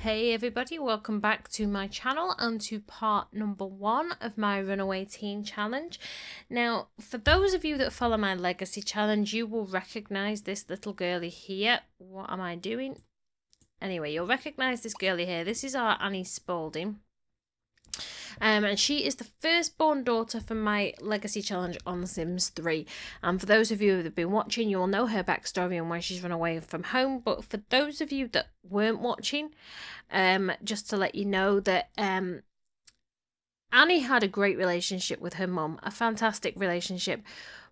Hey everybody, welcome back to my channel and to part number 1 of my Runaway Teen Challenge. Now, for those of you that follow my Legacy Challenge, you will recognise this little girlie here. What am I doing? Anyway, you'll recognise this girlie here. This is our Annie Spaulding. And she is the firstborn daughter from my Legacy Challenge on The Sims 3. And for those of you that have been watching, you will know her backstory and why she's run away from home. But for those of you that weren't watching, just to let you know that Annie had a great relationship with her mum, a fantastic relationship.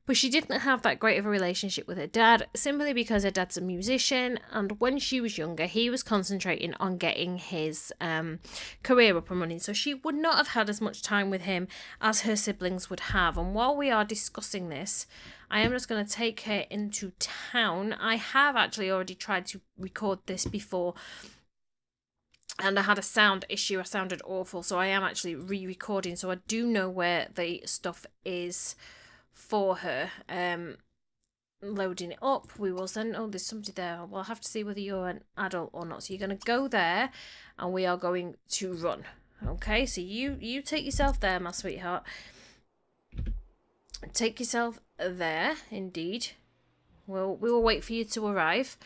But she didn't have that great of a relationship with her dad, simply because her dad's a musician, and when she was younger, he was concentrating on getting his career up and running, so she would not have had as much time with him as her siblings would have. And while we are discussing this, I am just going to take her into town. I have actually already tried to record this before, and I had a sound issue. I sounded awful, so I am actually re-recording, so I do know where the stuff is for her. Loading it up, we will send. Oh, there's somebody there. We'll have to see whether you're an adult or not. So you're going to go there and we are going to run. Okay, so you take yourself there, my sweetheart. Take yourself there, indeed. We will wait for you to arrive.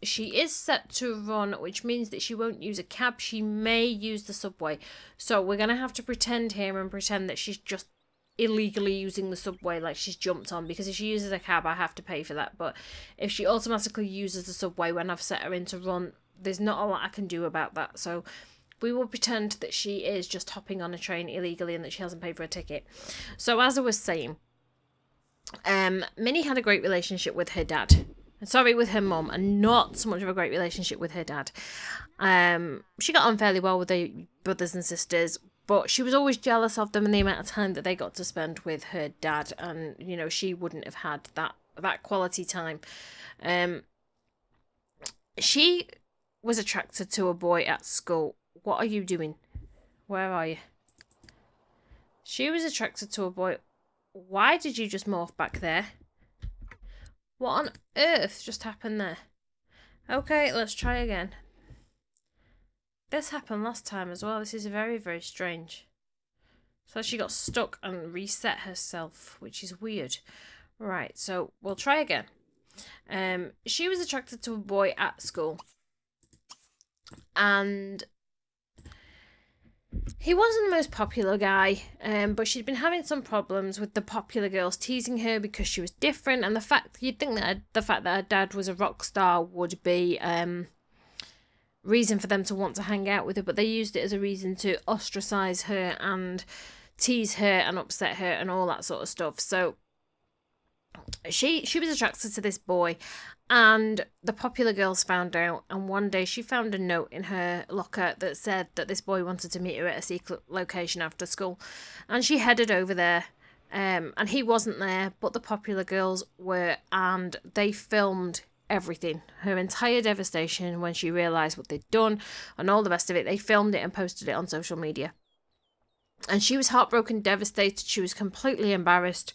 She is set to run, which means that she won't use a cab. She may use the subway. So we're going to have to pretend here and pretend that she's just illegally using the subway, like she's jumped on, because if she uses a cab I have to pay for that. But if she automatically uses the subway when I've set her in to run, there's not a lot I can do about that. So we will pretend that she is just hopping on a train illegally and that she hasn't paid for a ticket. So as I was saying, Minnie had a great relationship with her dad. Sorry, with her mum, and not so much of a great relationship with her dad. She got on fairly well with her brothers and sisters, but she was always jealous of them and the amount of time that they got to spend with her dad. And, you know, she wouldn't have had that quality time. She was attracted to a boy at school. What are you doing? Where are you? She was attracted to a boy. Why did you just morph back there? What on earth just happened there? Okay, let's try again. This happened last time as well. This is very, very strange. So she got stuck and reset herself, which is weird. Right, so we'll try again. She was attracted to a boy at school. And he wasn't the most popular guy, but she'd been having some problems with the popular girls teasing her because she was different. And you'd think that the fact that her dad was a rock star would be reason for them to want to hang out with her, but they used it as a reason to ostracize her and tease her and upset her and all that sort of stuff. So she was attracted to this boy, and the popular girls found out, and one day she found a note in her locker that said that this boy wanted to meet her at a secret location after school, and she headed over there. And he wasn't there, but the popular girls were, and they filmed everything, her entire devastation when she realised what they'd done and all the rest of it. They filmed it and posted it on social media, and she was heartbroken, devastated. She was completely embarrassed,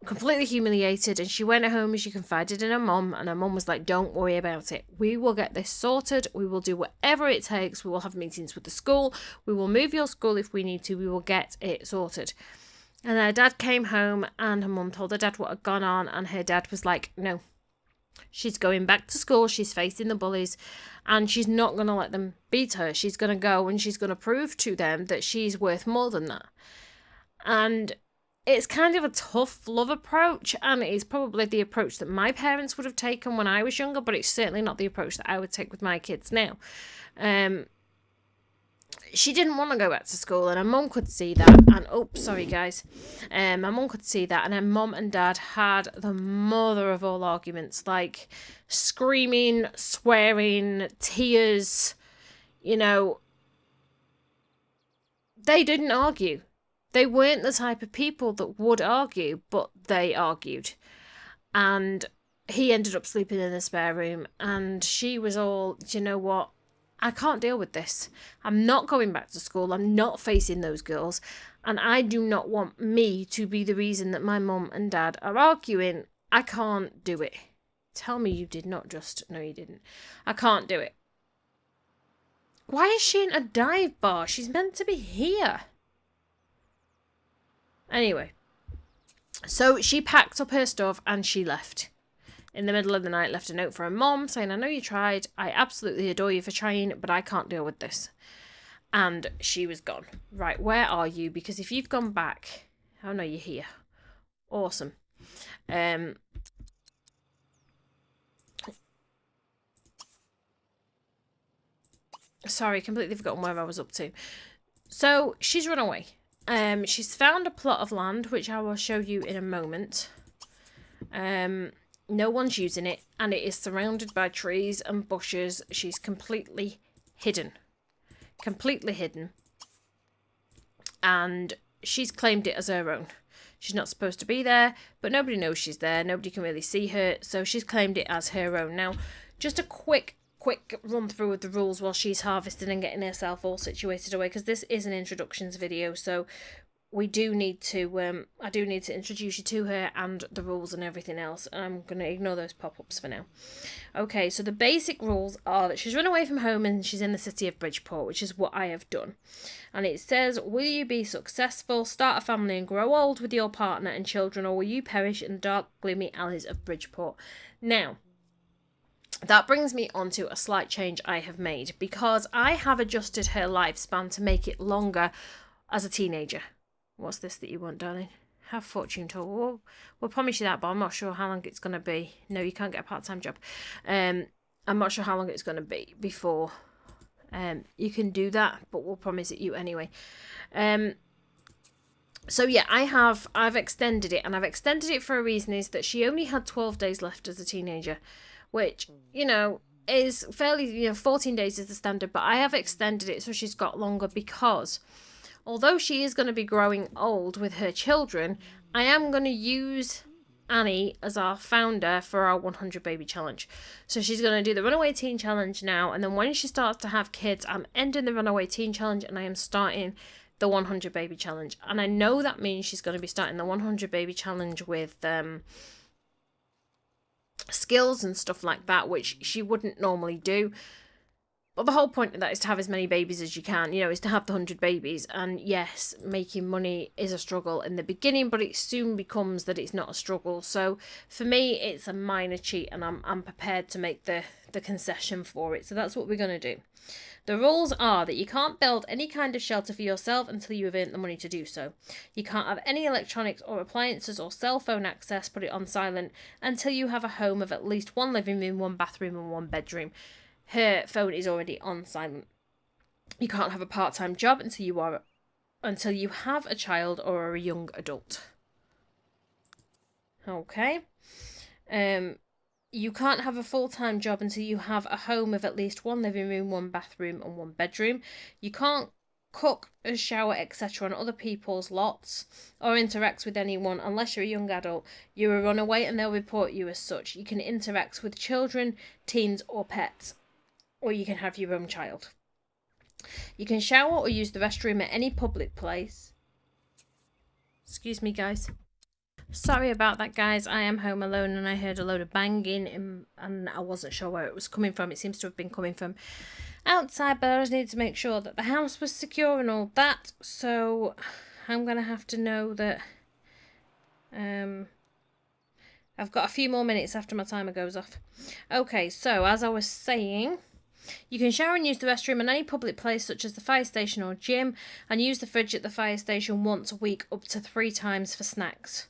completely humiliated, and she went home and she confided in her mum, and her mum was like, don't worry about it, we will get this sorted, we will do whatever it takes, we will have meetings with the school, we will move your school if we need to, we will get it sorted. And her dad came home and her mum told her dad what had gone on, and her dad was like, no, she's going back to school, she's facing the bullies, and she's not going to let them beat her. She's going to go and she's going to prove to them that she's worth more than that. And it's kind of a tough love approach, and it is probably the approach that my parents would have taken when I was younger, but it's certainly not the approach that I would take with my kids now. She didn't want to go back to school, and her mum could see that. And oh, sorry guys, my mum could see that, and her mum and dad had the mother of all arguments, like screaming, swearing, tears. You know, they didn't argue. They weren't the type of people that would argue, but they argued. And he ended up sleeping in the spare room, and she was all, do you know what? I can't deal with this. I'm not going back to school. I'm not facing those girls. And I do not want me to be the reason that my mum and dad are arguing. I can't do it. Tell me you did not just... No, you didn't. I can't do it. Why is she in a dive bar? She's meant to be here. Anyway, so she packed up her stuff and she left. In the middle of the night, left a note for her mom saying, I know you tried. I absolutely adore you for trying, but I can't deal with this. And she was gone. Right, where are you? Because if you've gone back... Oh, no, you're here. Awesome. Sorry, completely forgotten where I was up to. So, she's run away. She's found a plot of land, which I will show you in a moment. No one's using it, and it is surrounded by trees and bushes. She's completely hidden. Completely hidden. And she's claimed it as her own. She's not supposed to be there, but nobody knows she's there. Nobody can really see her, so she's claimed it as her own. Now, just a quick run through of the rules while she's harvesting and getting herself all situated away, because this is an introductions video, so we do need to I do need to introduce you to her and the rules and everything else. I'm going to ignore those pop-ups for now. Okay, so the basic rules are that she's run away from home and she's in the city of Bridgeport, which is what I have done. And it says, will you be successful, start a family and grow old with your partner and children, or will you perish in the dark, gloomy alleys of Bridgeport? Now, that brings me on to a slight change I have made, because I have adjusted her lifespan to make it longer as a teenager. What's this that you want, darling? Have fortune told. We'll promise you that, but I'm not sure how long it's going to be. No, you can't get a part-time job. I'm not sure how long it's going to be before you can do that, but we'll promise it you anyway. So yeah, I've extended it, and I've extended it for a reason, is that she only had 12 days left as a teenager, which, you know, is fairly, 14 days is the standard, but I have extended it so she's got longer, because although she is going to be growing old with her children, I am going to use Annie as our founder for our 100 baby challenge. So she's going to do the Runaway Teen Challenge now, and then when she starts to have kids, I'm ending the Runaway Teen Challenge and I am starting the 100 baby challenge. And I know that means she's going to be starting the 100 baby challenge with skills and stuff like that, which she wouldn't normally do. But the whole point of that is to have as many babies as you can, is to have the 100 babies. And yes, making money is a struggle in the beginning, but it soon becomes that it's not a struggle. So for me, it's a minor cheat, and I'm prepared to make the concession for it. So that's what we're going to do. The rules are that you can't build any kind of shelter for yourself until you have earned the money to do so. You can't have any electronics or appliances or cell phone access, put it on silent, until you have a home of at least one living room, one bathroom and one bedroom. Her phone is already on silent. You can't have a part-time job until you have a child or are a young adult. Okay. You can't have a full-time job until you have a home of at least one living room, one bathroom and one bedroom. You can't cook, shower, etc. on other people's lots or interact with anyone unless you're a young adult. You're a runaway and they'll report you as such. You can interact with children, teens or pets, or you can have your own child. You can shower or use the restroom at any public place. Excuse me, guys. Sorry about that, guys. I am home alone and I heard a load of banging and I wasn't sure where it was coming from. It seems to have been coming from outside, but I just needed to make sure that the house was secure and all that. So I'm going to have to know that I've got a few more minutes after my timer goes off. Okay, so as I was saying, you can shower and use the restroom in any public place such as the fire station or gym, and use the fridge at the fire station once a week up to 3 times for snacks.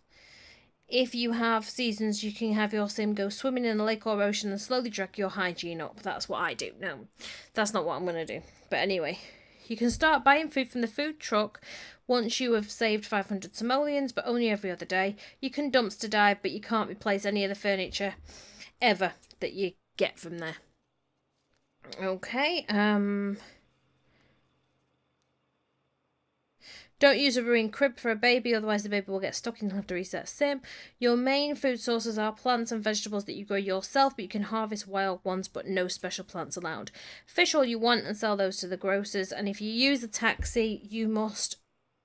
If you have seasons, you can have your sim go swimming in a lake or ocean and slowly drag your hygiene up. That's what I do. No, that's not what I'm going to do. But anyway, you can start buying food from the food truck once you have saved 500 simoleons, but only every other day. You can dumpster dive, but you can't replace any of the furniture ever that you get from there. Okay, don't use a ruined crib for a baby, otherwise the baby will get stuck and you'll have to reset sim. Your main food sources are plants and vegetables that you grow yourself, but you can harvest wild ones, but no special plants allowed. Fish all you want and sell those to the grocers, and if you use a taxi, you must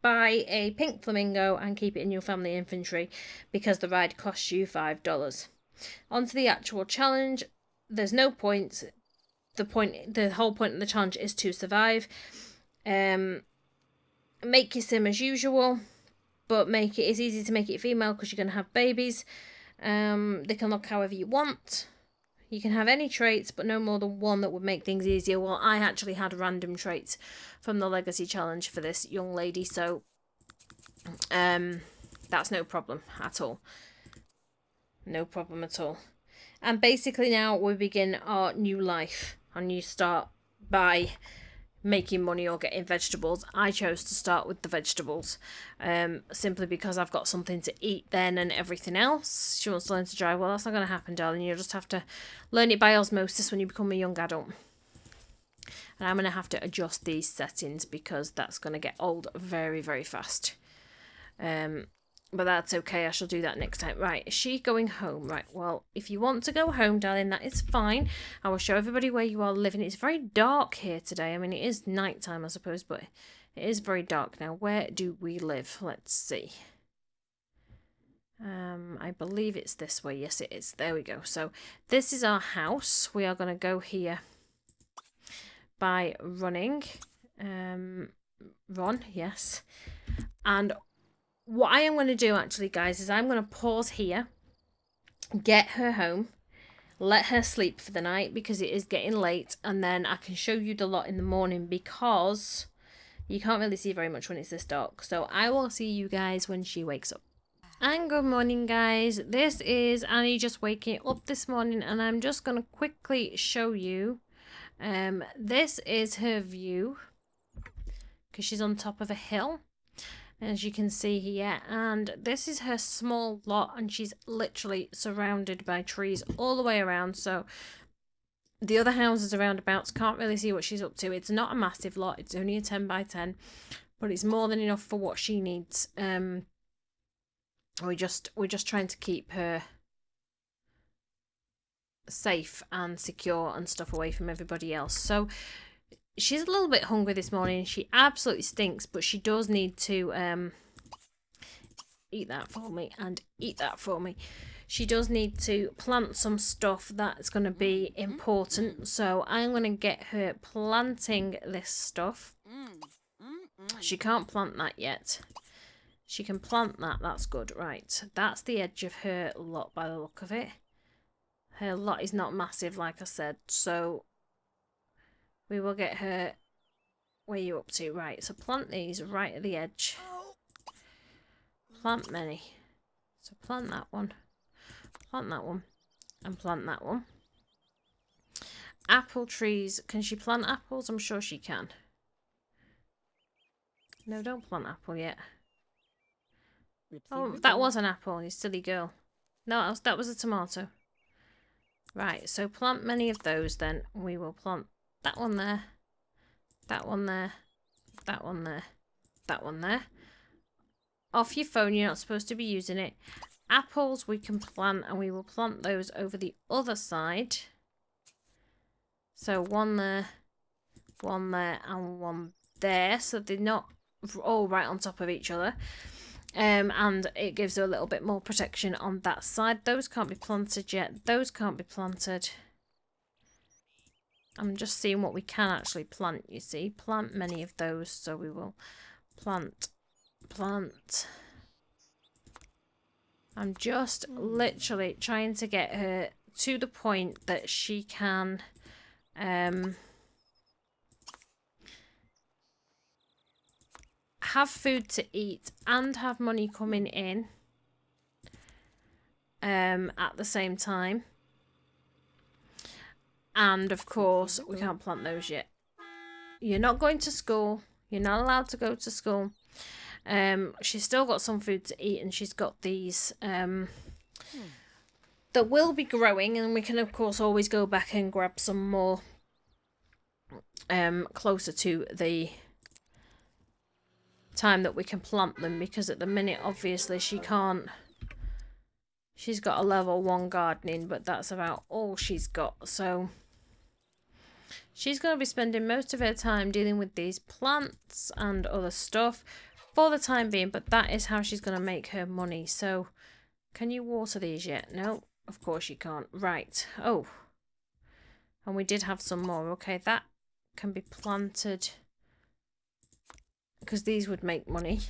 buy a pink flamingo and keep it in your family inventory because the ride costs you $5. On to the actual challenge. There's no points. the whole point of the challenge is to survive. Make your sim as usual, but it's easy to make it female because you're going to have babies. They can look however you want. You can have any traits, but no more than one that would make things easier. Well, I actually had random traits from the legacy challenge for this young lady, so that's no problem at all. No problem at all. And basically now we begin our new life. Our new start by making money or getting vegetables. I chose to start with the vegetables, simply because I've got something to eat then and everything else. She wants to learn to drive. Well, that's not going to happen, darling. You'll just have to learn it by osmosis when you become a young adult. And I'm going to have to adjust these settings because that's going to get old very, very fast. But that's okay. I shall do that next time. Right, is she going home? Right, well, if you want to go home, darling, that is fine. I will show everybody where you are living. It's very dark here today. I mean, it is nighttime, I suppose, but it is very dark now. Where do we live? Let's see. I believe it's this way. Yes, it is. There we go. So this is our house. We are going to go here by running. Run, yes. And what I am going to do actually, guys, is I'm going to pause here, get her home, let her sleep for the night because it is getting late, and then I can show you the lot in the morning because you can't really see very much when it's this dark. So I will see you guys when she wakes up. And good morning, guys. This is Annie just waking up this morning, and I'm just going to quickly show you. This is her view because she's on top of a hill, as you can see here, and this is her small lot, and she's literally surrounded by trees all the way around, so the other houses around about can't really see what she's up to. It's not a massive lot, it's only a 10 by 10, but it's more than enough for what she needs. We're just trying to keep her safe and secure and stuff away from everybody else. So she's a little bit hungry this morning. She absolutely stinks, but she does need to eat that for me and eat that for me. She does need to plant some stuff that's going to be important. So I'm going to get her planting this stuff. She can't plant that yet. She can plant that. That's good. Right. That's the edge of her lot by the look of it. Her lot is not massive, like I said. So we will get her. Where are you up to? Right, so plant these right at the edge. Plant many. So plant that one, and plant that one. Apple trees. Can she plant apples? I'm sure she can. No, don't plant apple yet. Oh, that was an apple, you silly girl. No, that was a tomato. Right, so plant many of those then. We will plant that one there, that one there, that one there, that one there. Off your phone, you're not supposed to be using it. Apples we can plant, and we will plant those over the other side. So one there, and one there. So they're not all right on top of each other. And it gives her a little bit more protection on that side. Those can't be planted yet. Those can't be planted. I'm just seeing what we can actually plant, you see. Plant many of those, so we will plant. I'm just literally trying to get her to the point that she can have food to eat and have money coming in at the same time. And of course, we can't plant those yet. You're not going to school. You're not allowed to go to school. She's still got some food to eat, and she's got these that will be growing, and we can of course always go back and grab some more closer to the time that we can plant them, because at the minute obviously she can't. She's got a level 1 gardening, but that's about all she's got, so she's going to be spending most of her time dealing with these plants and other stuff for the time being, but that is how she's going to make her money. So can you water these yet? No, of course you can't. Right. Oh, And we did have some more. Okay, that can be planted because these would make money.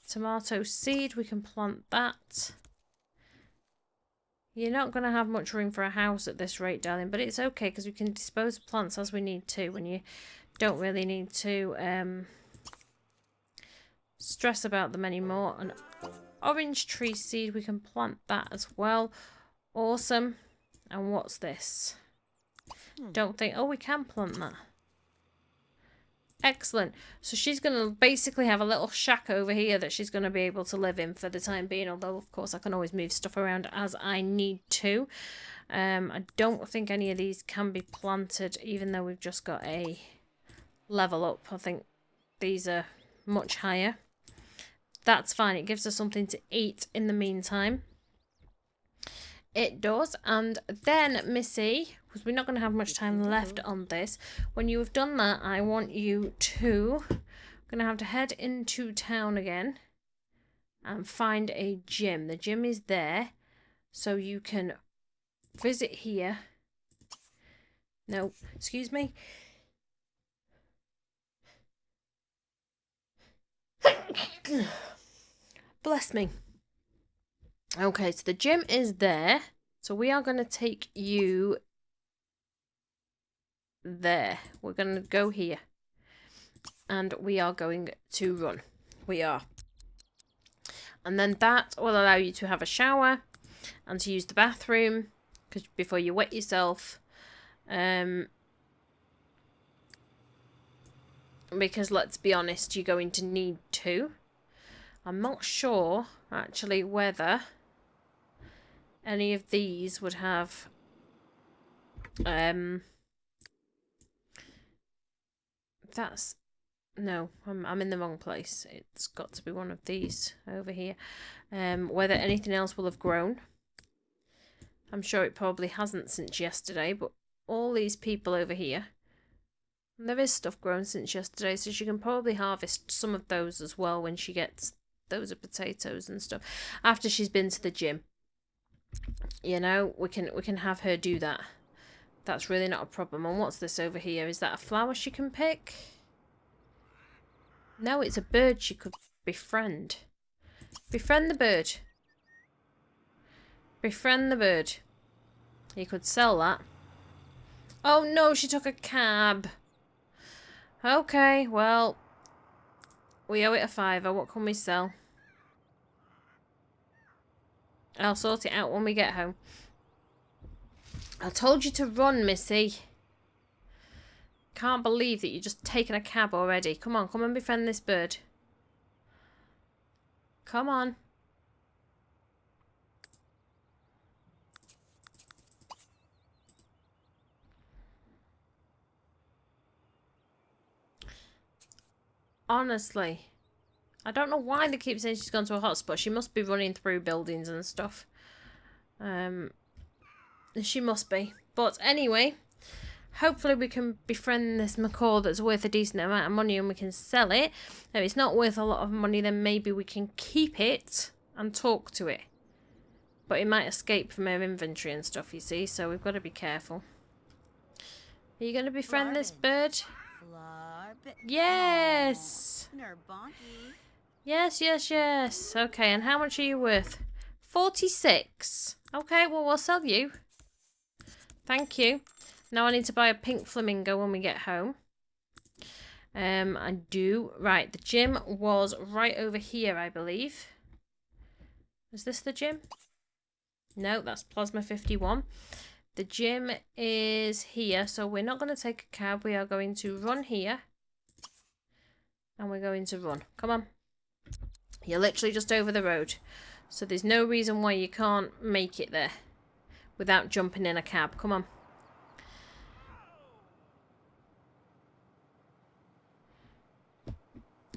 Tomato seed, we can plant that. You're not going to have much room for a house at this rate, darling, but it's okay because we can dispose of plants as we need to when you don't really need to stress about them anymore. An orange tree seed, we can plant that as well. Awesome. And what's this? Don't think... Oh, we can plant that. Excellent. So she's going to basically have a little shack over here that she's going to be able to live in for the time being. Although, of course, I can always move stuff around as I need to. I don't think any of these can be planted, even though we've just got a level up. I think these are much higher. That's fine. It gives us something to eat in the meantime. It does. And then, Missy, because we're not going to have much time left on this, when you have done that, I want you to... I'm going to have to head into town again and find a gym. The gym is there, so you can visit here. No, excuse me. Bless me. Okay, so the gym is there. So we are going to take you there. We're going to go here. And we are going to run. We are. And then that will allow you to have a shower and to use the bathroom before you wet yourself. Because let's be honest, you're going to need to. I'm not sure actually whether any of these would have that's no, I'm in the wrong place. It's got to be one of these over here. Whether anything else will have grown. I'm sure it probably hasn't since yesterday, but all these people over here, there is stuff grown since yesterday, so she can probably harvest some of those as well when she gets those are potatoes and stuff after she's been to the gym. You know, we can have her do that. That's really not a problem. And what's this over here? Is that a flower she can pick? No, it's a bird she could befriend. Befriend the bird. Befriend the bird. You could sell that. Oh no, she took a cab. Okay, well, we owe it a £5. What can we sell? I'll sort it out when we get home. I told you to run, Missy. Can't believe that you're just taking a cab already. Come on, come and befriend this bird. Come on. Honestly, I don't know why they keep saying she's gone to a hotspot. She must be running through buildings and stuff. She must be. But anyway, hopefully we can befriend this macaw that's worth a decent amount of money and we can sell it. If it's not worth a lot of money, then maybe we can keep it and talk to it. But it might escape from her inventory and stuff, you see, so we've got to be careful. Are you going to befriend this bird? Yes! Yes, yes, yes. Okay, and how much are you worth? 46. Okay, well, we'll sell you. Thank you. Now I need to buy a pink flamingo when we get home. I do. Right, the gym was right over here, I believe. Is this the gym? No, that's Plasma 51. The gym is here, so we're not going to take a cab. We are going to run here. And we're going to run. Come on. You're literally just over the road. So there's no reason why you can't make it there without jumping in a cab. Come on.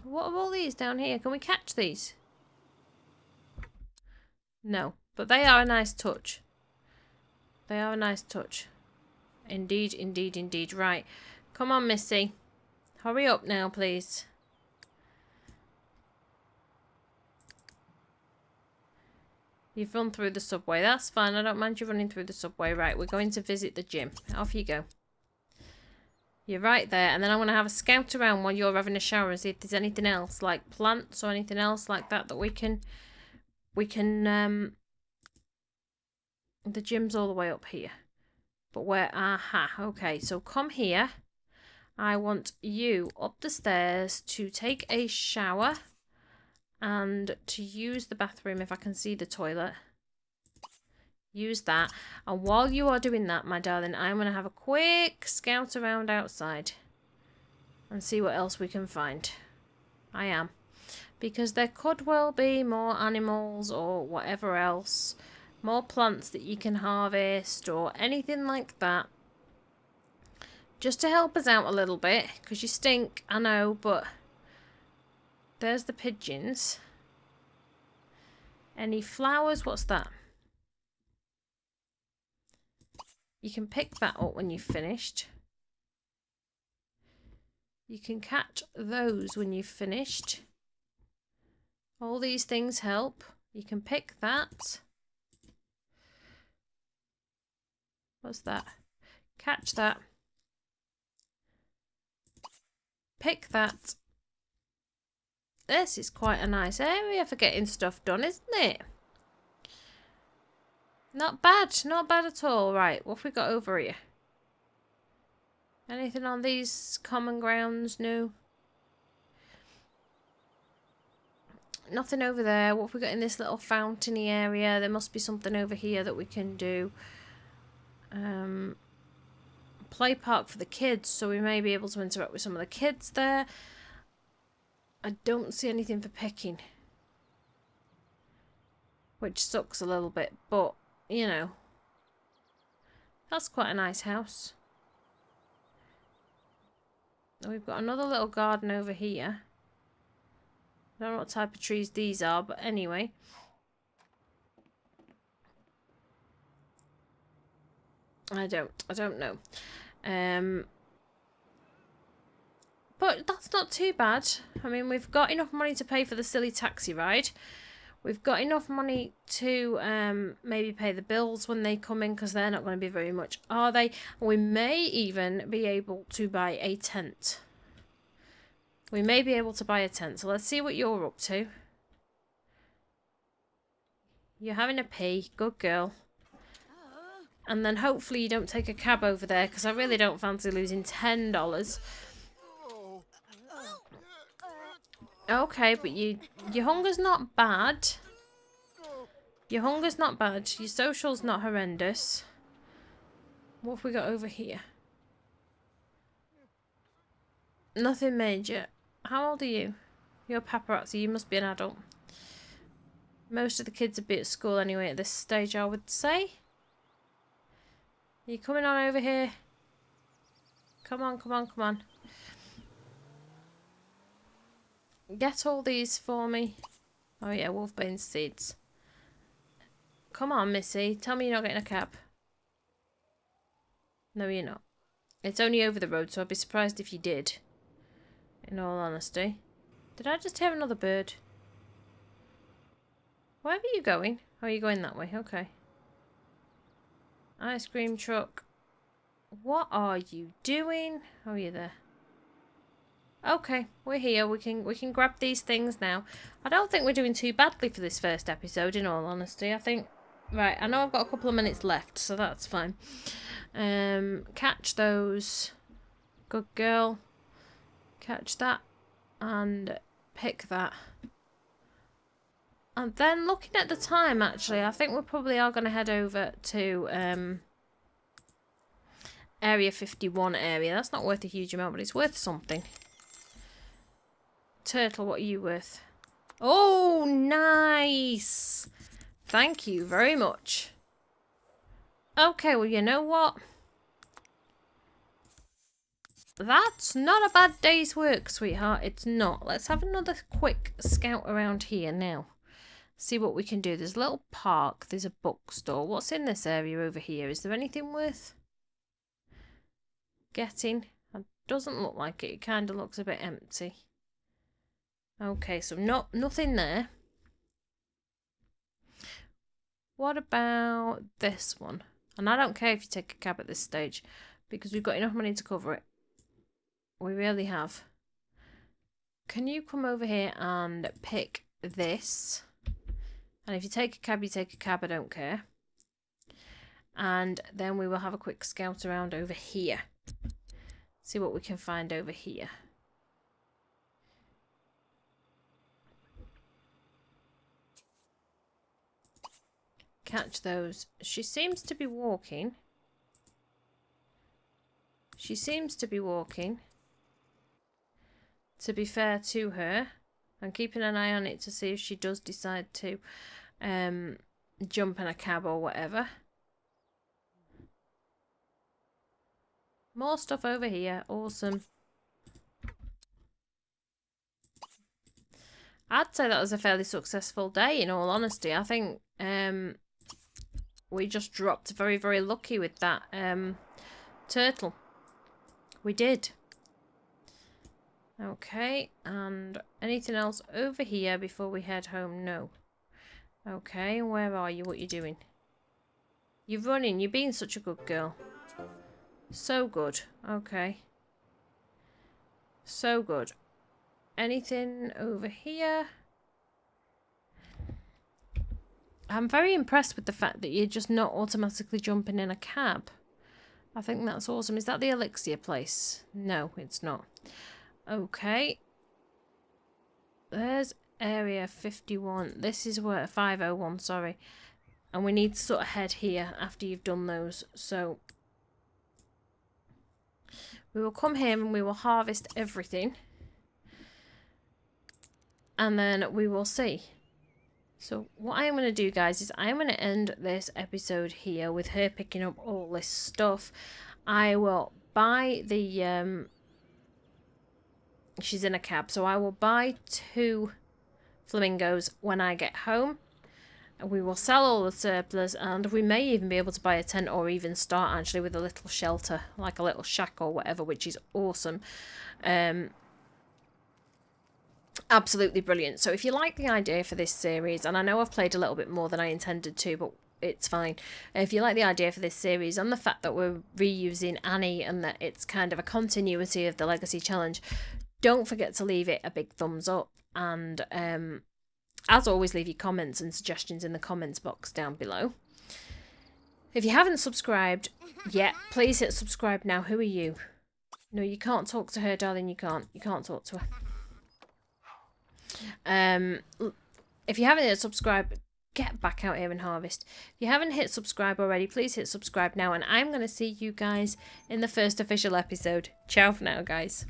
What are all these down here? Can we catch these? No, but they are a nice touch. They are a nice touch. Indeed, indeed, indeed. Right. Come on, Missy. Hurry up now, please. You've run through the subway. That's fine. I don't mind you running through the subway. Right, we're going to visit the gym. Off you go. You're right there. And then I'm going to have a scout around while you're having a shower and see if there's anything else, like plants or anything else like that, that we can, the gym's all the way up here. But where, aha, okay. So come here. I want you up the stairs to take a shower and to use the bathroom if I can see the toilet. Use that. And while you are doing that, my darling, I'm going to have a quick scout around outside and see what else we can find. I am. Because there could well be more animals or whatever else. More plants that you can harvest or anything like that. Just to help us out a little bit. Because you stink, I know, but there's the pigeons. Any flowers? What's that? You can pick that up when you've finished. You can catch those when you've finished. All these things help. You can pick that. What's that? Catch that. Pick that. This is quite a nice area for getting stuff done, isn't it? Not bad. Not bad at all. Right, what have we got over here? Anything on these common grounds? No. Nothing over there. What have we got in this little fountainy area? There must be something over here that we can do. Play park for the kids, so we may be able to interact with some of the kids there. I don't see anything for picking, which sucks a little bit, but you know, that's quite a nice house. We've got another little garden over here. I don't know what type of trees these are, but anyway. I don't know. But that's not too bad. I mean, we've got enough money to pay for the silly taxi ride. We've got enough money to maybe pay the bills when they come in, because they're not going to be very much, are they? We may even be able to buy a tent. We may be able to buy a tent. So let's see what you're up to. You're having a pee. Good girl. And then hopefully you don't take a cab over there, because I really don't fancy losing $10. Okay, but your hunger's not bad. Your hunger's not bad. Your social's not horrendous. What have we got over here? Nothing major. How old are you? You're paparazzi. You must be an adult. Most of the kids would be at school anyway at this stage, I would say. Are you coming on over here? Come on, come on, come on. Get all these for me. Oh yeah, wolfbane seeds. Come on, Missy. Tell me you're not getting a cab. No, you're not. It's only over the road, so I'd be surprised if you did. In all honesty. Did I just hear another bird? Where are you going? Oh, you're going that way. Okay. Ice cream truck. What are you doing? Oh, you're there. Okay, we're here. We can grab these things now. I don't think we're doing too badly for this first episode, in all honesty. I think... Right, I know I've got a couple of minutes left, so that's fine. Catch those. Good girl. Catch that. And pick that. And then looking at the time, actually, I think we probably are going to head over to Area 51 area. That's not worth a huge amount, but it's worth something. Turtle, what are you worth? Oh, nice! Thank you very much. Okay, well, you know what? That's not a bad day's work, sweetheart. It's not. Let's have another quick scout around here now. See what we can do. There's a little park. There's a bookstore. What's in this area over here? Is there anything worth getting? It doesn't look like it. It kind of looks a bit empty. Okay, so nothing there. What about this one? And I don't care if you take a cab at this stage, because we've got enough money to cover it. We really have. Can you come over here and pick this? And if you take a cab, you take a cab. I don't care. And then we will have a quick scout around over here. See what we can find over here. Catch those. She seems to be walking. She seems to be walking. To be fair to her, I'm keeping an eye on it to see if she does decide to jump in a cab or whatever. More stuff over here. Awesome. I'd say that was a fairly successful day, in all honesty. I think we just dropped very, very lucky with that turtle. We did. Okay, and anything else over here before we head home? No. Okay, where are you? What are you doing? You're running. You're being such a good girl. So good. Okay. So good. Anything over here? I'm very impressed with the fact that you're just not automatically jumping in a cab. I think that's awesome. Is that the elixir place? No, it's not. Okay. There's area 51. This is where 501, sorry. And we need to sort of head here after you've done those. So we will come here and we will harvest everything. And then we will see. So what I am going to do, guys, is I am going to end this episode here with her picking up all this stuff. I will buy the... she's in a cab, so I will buy 2 flamingos when I get home. We will sell all the surplus, and we may even be able to buy a tent or even start actually with a little shelter, like a little shack or whatever, which is awesome. Absolutely brilliant. So if you like the idea for this series, and I know I've played a little bit more than I intended to, but it's fine. If you like the idea for this series and the fact that we're reusing Annie and that it's kind of a continuity of the Legacy Challenge, don't forget to leave it a big thumbs up. And as always, leave your comments and suggestions in the comments box down below. If you haven't subscribed yet, please hit subscribe now. Who are you? No, you can't talk to her, darling. You can't. You can't talk to her. If you haven't hit subscribe, get back out here and harvest. If you haven't hit subscribe already, please hit subscribe now, and I'm going to see you guys in the first official episode. Ciao for now, guys.